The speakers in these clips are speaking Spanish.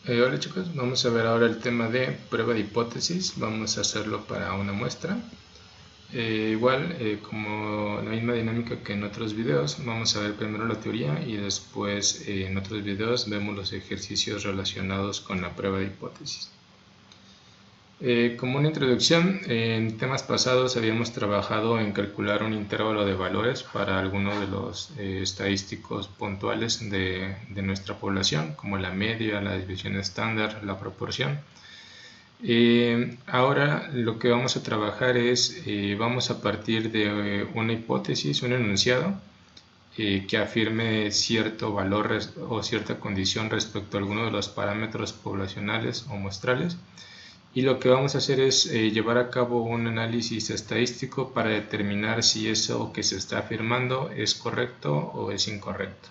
Hola chicos, vamos a ver ahora el tema de prueba de hipótesis. Vamos a hacerlo para una muestra. Como la misma dinámica que en otros videos, vamos a ver primero la teoría y después en otros videos vemos los ejercicios relacionados con la prueba de hipótesis. Como una introducción, en temas pasados habíamos trabajado en calcular un intervalo de valores para algunos de los estadísticos puntuales de nuestra población, como la media, la desviación estándar, la proporción. Ahora lo que vamos a trabajar es, vamos a partir de una hipótesis, un enunciado, que afirme cierto valor o cierta condición respecto a alguno de los parámetros poblacionales o muestrales. Y lo que vamos a hacer es llevar a cabo un análisis estadístico para determinar si eso que se está afirmando es correcto o es incorrecto.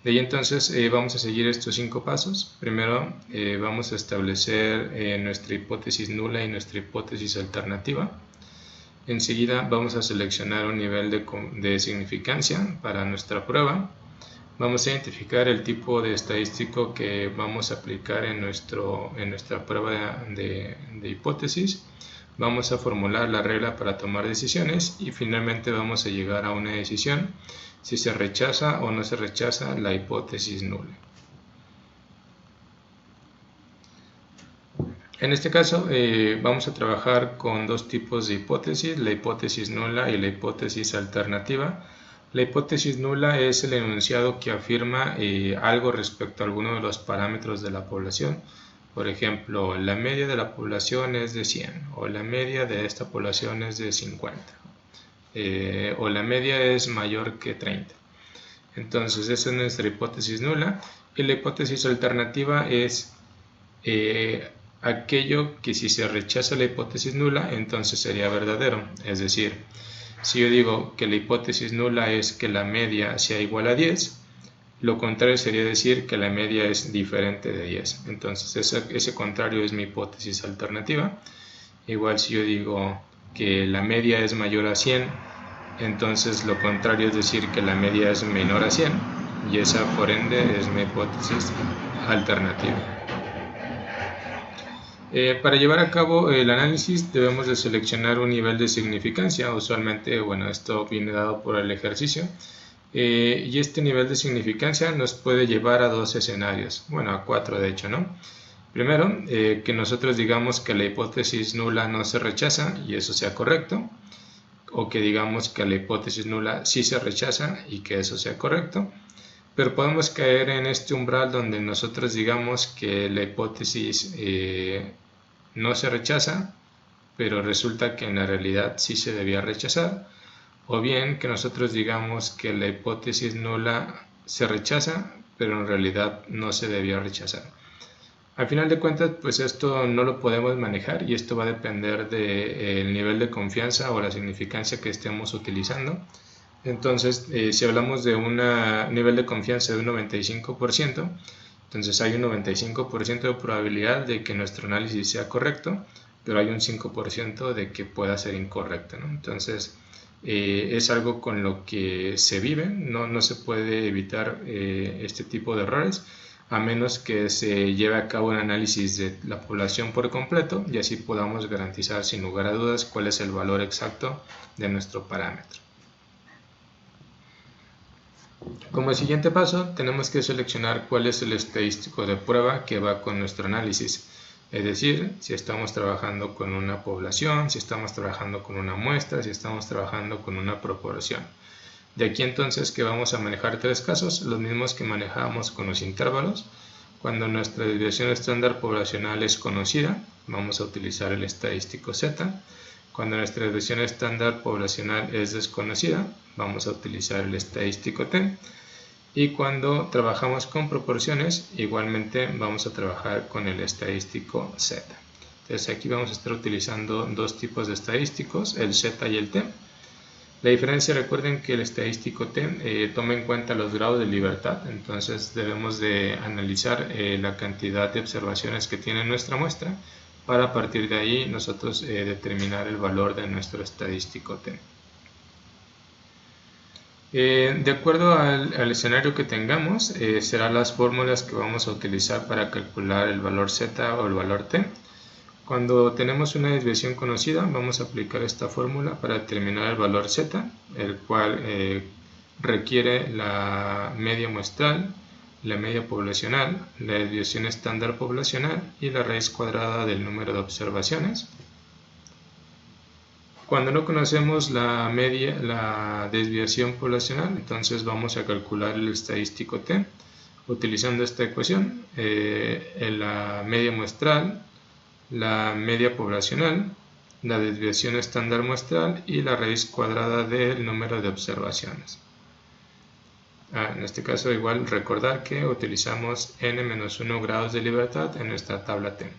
De ahí entonces vamos a seguir estos 5 pasos. Primero vamos a establecer nuestra hipótesis nula y nuestra hipótesis alternativa. Enseguida vamos a seleccionar un nivel de significancia para nuestra prueba. Vamos a identificar el tipo de estadístico que vamos a aplicar en nuestra prueba de hipótesis. Vamos a formular la regla para tomar decisiones y finalmente vamos a llegar a una decisión si se rechaza o no se rechaza la hipótesis nula. En este caso vamos a trabajar con dos tipos de hipótesis, la hipótesis nula y la hipótesis alternativa. La hipótesis nula es el enunciado que afirma algo respecto a alguno de los parámetros de la población. Por ejemplo, la media de la población es de 100 o la media de esta población es de 50 o la media es mayor que 30. Entonces esa es nuestra hipótesis nula y la hipótesis alternativa es aquello que si se rechaza la hipótesis nula entonces sería verdadero, es decir, si yo digo que la hipótesis nula es que la media sea igual a 10, lo contrario sería decir que la media es diferente de 10. Entonces ese contrario es mi hipótesis alternativa. Igual si yo digo que la media es mayor a 100, entonces lo contrario es decir que la media es menor a 100 y esa por ende es mi hipótesis alternativa. Para llevar a cabo el análisis debemos de seleccionar un nivel de significancia. Usualmente, esto viene dado por el ejercicio. Y este nivel de significancia nos puede llevar a dos escenarios, a 4 de hecho, ¿no? Primero, que nosotros digamos que la hipótesis nula no se rechaza y eso sea correcto, o que digamos que la hipótesis nula sí se rechaza y que eso sea correcto. Pero podemos caer en este umbral donde nosotros digamos que la hipótesis no se rechaza, pero resulta que en la realidad sí se debía rechazar, o bien que nosotros digamos que la hipótesis nula se rechaza, pero en realidad no se debía rechazar. Al final de cuentas, pues esto no lo podemos manejar y esto va a depender del nivel de confianza o la significancia que estemos utilizando. Entonces, si hablamos de un nivel de confianza de un 95%, entonces hay un 95% de probabilidad de que nuestro análisis sea correcto, pero hay un 5% de que pueda ser incorrecto, ¿no? Entonces, es algo con lo que se vive, no se puede evitar este tipo de errores, a menos que se lleve a cabo un análisis de la población por completo y así podamos garantizar sin lugar a dudas cuál es el valor exacto de nuestro parámetro. Como siguiente paso, tenemos que seleccionar cuál es el estadístico de prueba que va con nuestro análisis. Es decir, si estamos trabajando con una población, si estamos trabajando con una muestra, si estamos trabajando con una proporción. De aquí entonces que vamos a manejar tres casos, los mismos que manejábamos con los intervalos. Cuando nuestra desviación estándar poblacional es conocida, vamos a utilizar el estadístico Z. Cuando nuestra desviación estándar poblacional es desconocida, vamos a utilizar el estadístico T. Y cuando trabajamos con proporciones, igualmente vamos a trabajar con el estadístico Z. Entonces aquí vamos a estar utilizando dos tipos de estadísticos, el Z y el T. La diferencia, recuerden que el estadístico T toma en cuenta los grados de libertad, entonces debemos de analizar la cantidad de observaciones que tiene nuestra muestra para a partir de ahí nosotros determinar el valor de nuestro estadístico T. De acuerdo al escenario que tengamos, serán las fórmulas que vamos a utilizar para calcular el valor z o el valor t. Cuando tenemos una desviación conocida, vamos a aplicar esta fórmula para determinar el valor z, el cual requiere la media muestral, la media poblacional, la desviación estándar poblacional y la raíz cuadrada del número de observaciones. Cuando no conocemos la desviación poblacional, entonces vamos a calcular el estadístico t utilizando esta ecuación, la media muestral, la media poblacional, la desviación estándar muestral y la raíz cuadrada del número de observaciones. En este caso igual recordar que utilizamos n-1 grados de libertad en nuestra tabla t.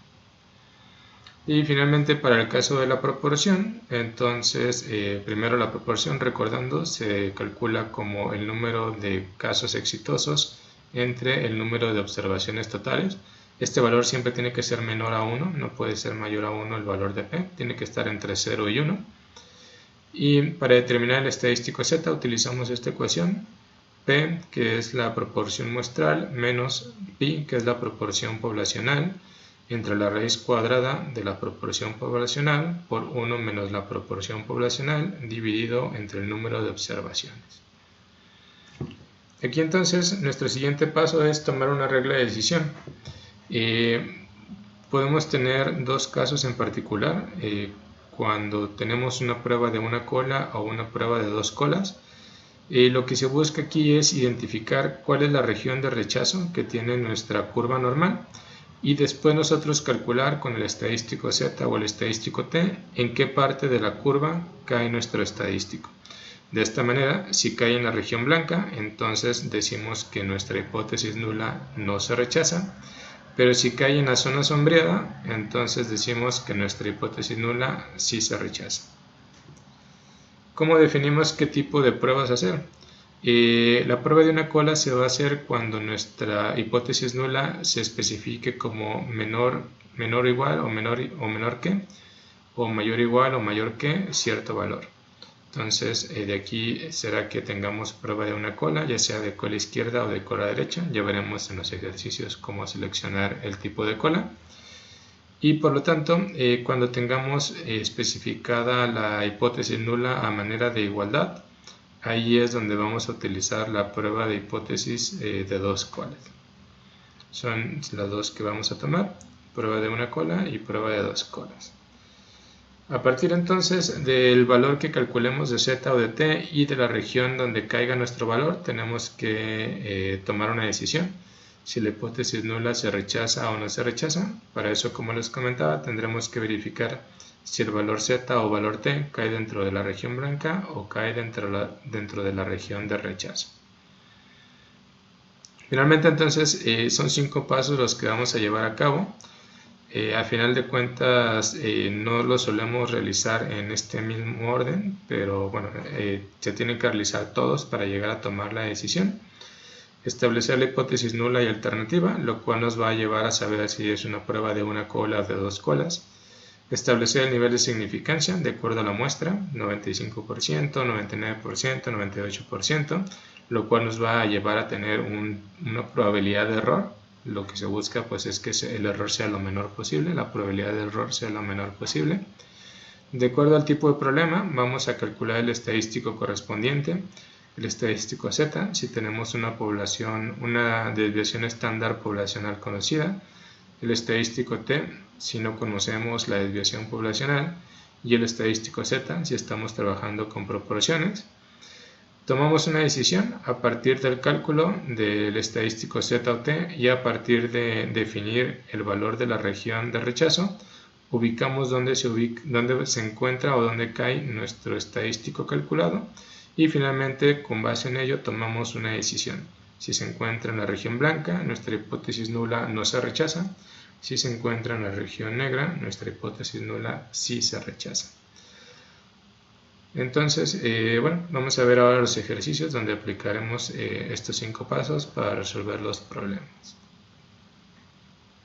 Y finalmente para el caso de la proporción, entonces primero la proporción, recordando, se calcula como el número de casos exitosos entre el número de observaciones totales. Este valor siempre tiene que ser menor a 1, no puede ser mayor a 1 el valor de p, tiene que estar entre 0 y 1. Y para determinar el estadístico z utilizamos esta ecuación, p, que es la proporción muestral, menos pi, que es la proporción poblacional, entre la raíz cuadrada de la proporción poblacional por 1 menos la proporción poblacional dividido entre el número de observaciones. Aquí entonces nuestro siguiente paso es tomar una regla de decisión. Podemos tener dos casos en particular, cuando tenemos una prueba de una cola o una prueba de dos colas. Lo que se busca aquí es identificar cuál es la región de rechazo que tiene nuestra curva normal y después nosotros calcular con el estadístico z o el estadístico t en qué parte de la curva cae nuestro estadístico. De esta manera, si cae en la región blanca, entonces decimos que nuestra hipótesis nula no se rechaza, pero si cae en la zona sombreada, entonces decimos que nuestra hipótesis nula sí se rechaza. ¿Cómo definimos qué tipo de pruebas hacer? La prueba de una cola se va a hacer cuando nuestra hipótesis nula se especifique como menor o igual o menor que, o mayor o igual o mayor que cierto valor. Entonces de aquí será que tengamos prueba de una cola, ya sea de cola izquierda o de cola derecha. Ya veremos en los ejercicios cómo seleccionar el tipo de cola. Y por lo tanto, cuando tengamos especificada la hipótesis nula a manera de igualdad, ahí es donde vamos a utilizar la prueba de hipótesis de dos colas. Son las dos que vamos a tomar, prueba de una cola y prueba de dos colas. A partir entonces del valor que calculemos de z o de t y de la región donde caiga nuestro valor, tenemos que tomar una decisión. Si la hipótesis nula se rechaza o no se rechaza. Para eso, como les comentaba, tendremos que verificar si el valor z o valor t cae dentro de la región blanca o cae dentro de la región de rechazo. Finalmente, entonces, son 5 pasos los que vamos a llevar a cabo. A final de cuentas, no lo solemos realizar en este mismo orden, pero bueno, se tienen que realizar todos para llegar a tomar la decisión. Establecer la hipótesis nula y alternativa, lo cual nos va a llevar a saber si es una prueba de una cola o de dos colas. Establecer el nivel de significancia de acuerdo a la muestra, 95%, 99%, 98%, lo cual nos va a llevar a tener una probabilidad de error. Lo que se busca pues es que el error sea lo menor posible, la probabilidad de error sea lo menor posible. De acuerdo al tipo de problema, vamos a calcular el estadístico correspondiente. El estadístico z, si tenemos una desviación estándar poblacional conocida, el estadístico t, si no conocemos la desviación poblacional, y el estadístico z, si estamos trabajando con proporciones. Tomamos una decisión a partir del cálculo del estadístico z o t y a partir de definir el valor de la región de rechazo, ubicamos dónde se encuentra o dónde cae nuestro estadístico calculado. Y finalmente, con base en ello, tomamos una decisión. Si se encuentra en la región blanca, nuestra hipótesis nula no se rechaza. Si se encuentra en la región negra, nuestra hipótesis nula sí se rechaza. Entonces, bueno, vamos a ver ahora los ejercicios donde aplicaremos estos 5 pasos para resolver los problemas.